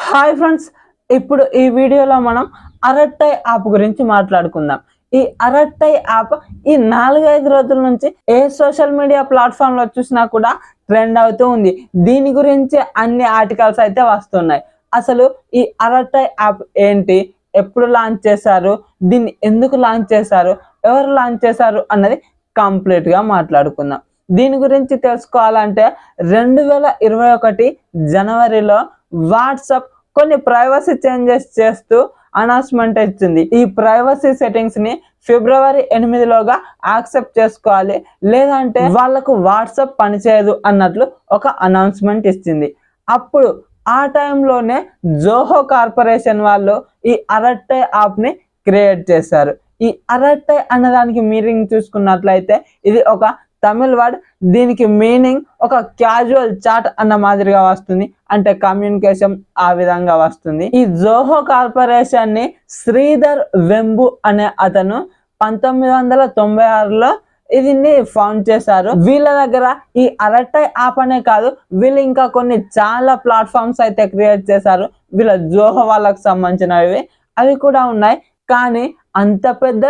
Hi friends, ఇప్పుడు ఈ వీడియోలో మనం అరట్టై యాప్ గురించి మాట్లాడుకుందాం. ఈ అరట్టై యాప్ ఈ 4-5 రోజుల నుంచి ఏ సోషల్ మీడియా ప్లాట్ఫామ్లో చూసినా కూడా ట్రెండ్ అవుతూ ఉంది. దీని గురించి అన్ని ఆర్టికల్స్ అయితే వస్తున్నాయి. అసలు ఈ అరట్టై యాప్ ఏంటి, ఎప్పుడు లాంచ్ చేశారు, దీన్ని ఎందుకు లాంచ్ చేశారు, ఎవరు లాంచ్ చేశారు అన్నది కంప్లీట్గా మాట్లాడుకుందాం. దీని గురించి తెలుసుకోవాలంటే 2021 జనవరిలో వాట్సాప్ కొన్ని ప్రైవసీ చేంజెస్ చేస్తూ అనౌన్స్మెంట్ ఇచ్చింది. ఈ ప్రైవసీ సెట్టింగ్స్ ని ఫిబ్రవరి 8లోగా యాక్సెప్ట్ చేసుకోవాలి, లేదంటే వాళ్ళకు వాట్సాప్ పనిచేయదు అన్నట్లు ఒక అనౌన్స్మెంట్ ఇచ్చింది. అప్పుడు ఆ టైంలోనే జోహో కార్పొరేషన్ వాళ్ళు ఈ అరట్టై యాప్ ని క్రియేట్ చేశారు. ఈ అరట్టై అన్నదానికి మీనింగ్ చూసుకున్నట్లయితే ఇది ఒక తమిళ్ వర్డ్. దీనికి మీనింగ్ ఒక క్యాజువల్ చాట్ అన్న మాదిరిగా వస్తుంది, అంటే కమ్యూనికేషన్ ఆ విధంగా వస్తుంది. ఈ జోహో కార్పొరేషన్ ని శ్రీధర్ వెంబు అనే అతను 1996లో దీన్ని ఫౌండ్ చేశారు. వీళ్ళ దగ్గర ఈ అరట్టై యాప్ అనే కాదు, వీళ్ళు ఇంకా కొన్ని చాలా ప్లాట్ఫామ్స్ అయితే క్రియేట్ చేశారు. వీళ్ళ జోహో వాళ్ళకు సంబంధించినవి అవి కూడా ఉన్నాయి. కానీ అంత పెద్ద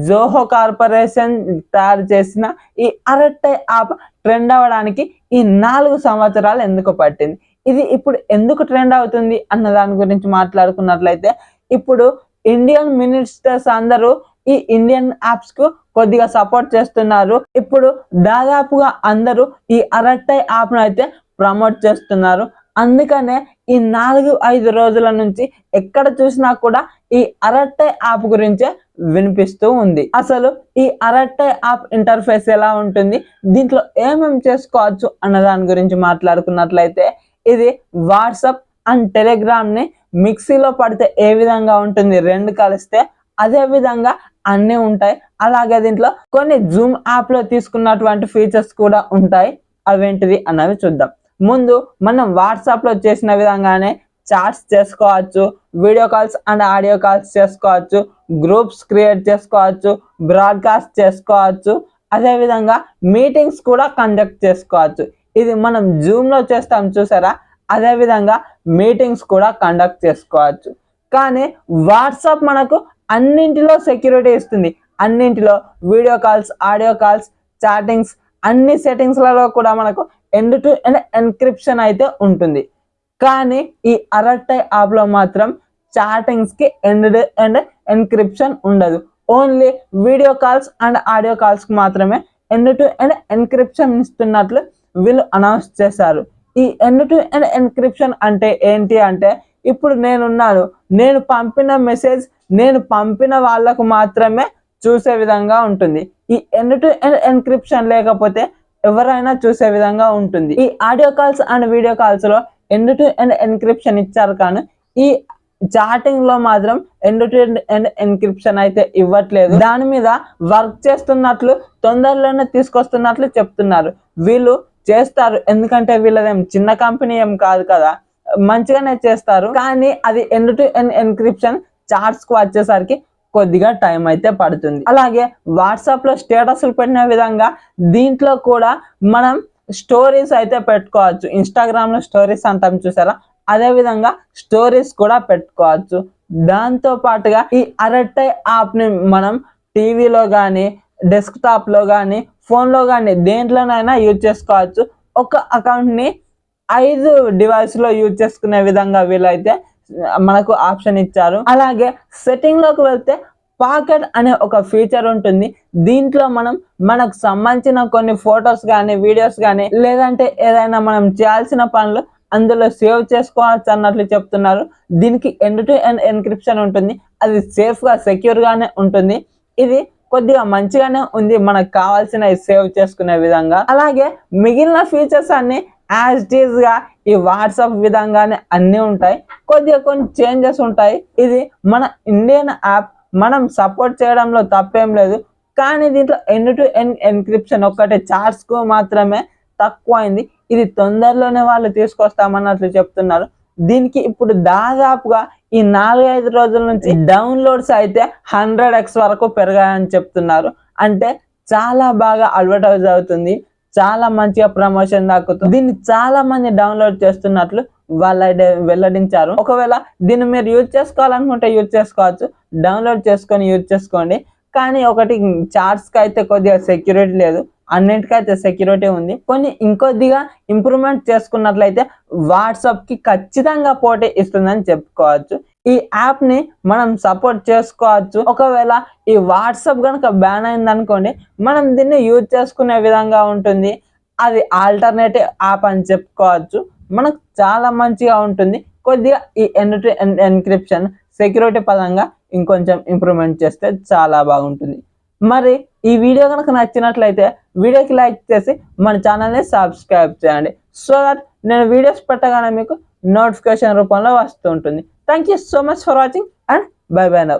జోహో కార్పొరేషన్ తయారు చేసిన ఈ అరట్టై యాప్ ట్రెండ్ అవ్వడానికి ఈ 4 సంవత్సరాలు ఎందుకు పట్టింది, ఇది ఇప్పుడు ఎందుకు ట్రెండ్ అవుతుంది అన్న దాని గురించి మాట్లాడుకున్నట్లయితే, ఇప్పుడు ఇండియన్ మినిస్టర్స్ అందరూ ఈ ఇండియన్ యాప్స్ కు కొద్దిగా సపోర్ట్ చేస్తున్నారు. ఇప్పుడు దాదాపుగా అందరూ ఈ అరట్టై యాప్ ను అయితే ప్రమోట్ చేస్తున్నారు. అందుకనే ఈ 4-5 రోజుల నుంచి ఎక్కడ చూసినా కూడా ఈ అరట్టై యాప్ గురించే వినిపిస్తూ ఉంది. అసలు ఈ అరట్టై యాప్ ఇంటర్ఫేస్ ఎలా ఉంటుంది, దీంట్లో ఏమేమి చేసుకోవచ్చు అన్న దాని గురించి మాట్లాడుకున్నట్లయితే, ఇది వాట్సాప్ అండ్ టెలిగ్రామ్ ని మిక్సీలో పడితే ఏ విధంగా ఉంటుంది, 2 కలిస్తే అదే విధంగా అన్నీ ఉంటాయి. అలాగే దీంట్లో కొన్ని జూమ్ యాప్ లో తీసుకున్నటువంటి ఫీచర్స్ కూడా ఉంటాయి. అవేంటిది అన్నవి చూద్దాం. ముందు మనం వాట్సాప్ లో చేసిన విధంగానే చాట్స్ చేసుకోవచ్చు, video calls and audio calls చేసుకోవచ్చు, గ్రూప్స్ క్రియేట్ చేసుకోవచ్చు, బ్రాడ్కాస్ట్ చేసుకోవచ్చు, అదేవిధంగా మీటింగ్స్ కూడా కండక్ట్ చేసుకోవచ్చు. ఇది మనం జూమ్లో చేస్తాం చూసారా, అదేవిధంగా మీటింగ్స్ కూడా కండక్ట్ చేసుకోవచ్చు. కానీ వాట్సాప్ మనకు అన్నింటిలో సెక్యూరిటీ ఇస్తుంది. అన్నింటిలో video calls, audio calls, chattings అన్ని సెట్టింగ్స్లలో కూడా మనకు ఎండ్ టు ఎండ్ ఎన్క్రిప్షన్ అయితే ఉంటుంది. కానీ ఈ అరట్టై యాప్ లో మాత్రం చాటింగ్స్ కి ఎండ్ టు ఎండ్ ఎన్క్రిప్షన్ ఉండదు. Only video calls and audio calls కి మాత్రమే ఎండ్ టు ఎండ్ ఎన్క్రిప్షన్ ఇస్తున్నట్లు వీళ్ళు అనౌన్స్ చేశారు. ఈ ఎండ్ టు ఎండ్ ఎన్క్రిప్షన్ అంటే ఏంటి అంటే, ఇప్పుడు నేనున్నాను, నేను పంపిన మెసేజ్ నేను పంపిన వాళ్ళకు మాత్రమే చూసే విధంగా ఉంటుంది. ఈ ఎండ్ టు ఎండ్ ఎన్క్రిప్షన్ లేకపోతే ఎవరైనా చూసే విధంగా ఉంటుంది. ఈ audio calls and video calls లో ఎండ్ టు ఎండ్ ఎన్క్రిప్షన్ ఇచ్చారు, కానీ ఈ చాటింగ్ లో మాత్రం ఎండ్ టు ఎండ్ ఎన్క్రిప్షన్ అయితే ఇవ్వట్లేదు. దాని మీద వర్క్ చేస్తున్నట్లు, తొందరలోనే తీసుకొస్తున్నట్లు చెప్తున్నారు. వీళ్ళు చేస్తారు, ఎందుకంటే వీళ్ళదేం చిన్న కంపెనీ ఏం కాదు కదా, మంచిగానే చేస్తారు. కానీ అది end to end encryption chats కు వచ్చేసరికి కొద్దిగా టైం అయితే పడుతుంది. అలాగే వాట్సాప్ లో స్టేటస్లు పెట్టిన విధంగా దీంట్లో కూడా మనం స్టోరీస్ అయితే పెట్టుకోవచ్చు. ఇన్స్టాగ్రామ్ లో స్టోరీస్ అంటాం చూసారా, అదే విధంగా స్టోరీస్ కూడా పెట్టుకోవచ్చు. దాంతో పాటుగా ఈ అరట్టై యాప్ ని మనం టీవీలో కానీ, డెస్క్టాప్ లో కానీ, ఫోన్ లో కానీ దేంట్లోనైనా యూజ్ చేసుకోవచ్చు. ఒక అకౌంట్ ని 5 డివైస్ లో యూజ్ చేసుకునే విధంగా వీళ్ళైతే మనకు ఆప్షన్ ఇచ్చారు. అలాగే సెట్టింగ్ లోకి వెళ్తే పాకెట్ అనే ఒక ఫీచర్ ఉంటుంది. దీంట్లో మనం మనకు సంబంధించిన కొన్ని ఫొటోస్ కానీ, వీడియోస్ కానీ, లేదంటే ఏదైనా మనం చేయాల్సిన పనులు అందులో సేవ్ చేసుకోవచ్చు అన్నట్లు చెప్తున్నారు. దీనికి ఎండ్ టు ఎండ్ ఎన్క్రిప్షన్ ఉంటుంది, అది సేఫ్ గా సెక్యూర్ గానే ఉంటుంది. ఇది కొద్దిగా మంచిగానే ఉంది, మనకు కావాల్సిన సేవ్ చేసుకునే విధంగా. అలాగే మిగిలిన ఫీచర్స్ అన్ని యాజ్ ఇట్ ఈజ్ గా ఈ వాట్సాప్ విధంగానే అన్ని ఉంటాయి, కొద్దిగా కొన్ని చేంజెస్ ఉంటాయి. ఇది మన ఇండియన్ యాప్, మనం సపోర్ట్ చేయడంలో తప్పేం లేదు. కానీ దీంట్లో ఎండ్ టు ఎండ్ ఎన్క్రిప్షన్ ఒక్కటే చాట్స్ కు మాత్రమే తక్కువైంది. ఇది తొందరలోనే వాళ్ళు తీసుకొస్తామన్నట్లు చెప్తున్నారు. దీనికి ఇప్పుడు దాదాపుగా ఈ 4-5 రోజుల నుంచి డౌన్లోడ్స్ అయితే 100x వరకు పెరగాయని చెప్తున్నారు. అంటే చాలా బాగా అడ్వర్టైజ్ అవుతుంది, చాలా మంచిగా ప్రమోషన్ దక్కుతుంది. దీన్ని చాలా మంది డౌన్లోడ్ చేస్తున్నట్లు వాళ్ళైతే వెల్లడించారు. ఒకవేళ దీన్ని మీరు యూజ్ చేసుకోవాలనుకుంటే యూజ్ చేసుకోవచ్చు, డౌన్లోడ్ చేసుకొని యూజ్ చేసుకోండి. కానీ ఒకటి, చాట్స్ కి అయితే కొద్దిగా సెక్యూరిటీ లేదు, అన్నిటికైతే సెక్యూరిటీ ఉంది. కొన్ని ఇంకొద్దిగా ఇంప్రూవ్మెంట్ చేసుకున్నట్లయితే వాట్సాప్ కి ఖచ్చితంగా పోటీ ఇస్తుందని చెప్పుకోవచ్చు. ఈ యాప్ ని మనం సపోర్ట్ చేసుకోవచ్చు. ఒకవేళ ఈ వాట్సాప్ కనుక బ్యాన్ అయింది అనుకోండి, మనం దీన్ని యూజ్ చేసుకునే విధంగా ఉంటుంది. అది ఆల్టర్నేటివ్ యాప్ అని చెప్పుకోవచ్చు. మనకు చాలా మంచిగా ఉంటుంది. కొద్దిగా ఈ ఎన్క్రిప్షన్ సెక్యూరిటీ పరంగా ఇంకొంచెం ఇంప్రూవ్మెంట్ చేస్తే చాలా బాగుంటుంది. మరి ఈ వీడియో కనుక నచ్చినట్లయితే వీడియోకి లైక్ చేసి మన ఛానల్ని సబ్స్క్రైబ్ చేయండి. సో దట్ నేను వీడియోస్ పెట్టగానే మీకు నోటిఫికేషన్ రూపంలో వస్తూ ఉంటుంది. Thank you so much for watching and by by now.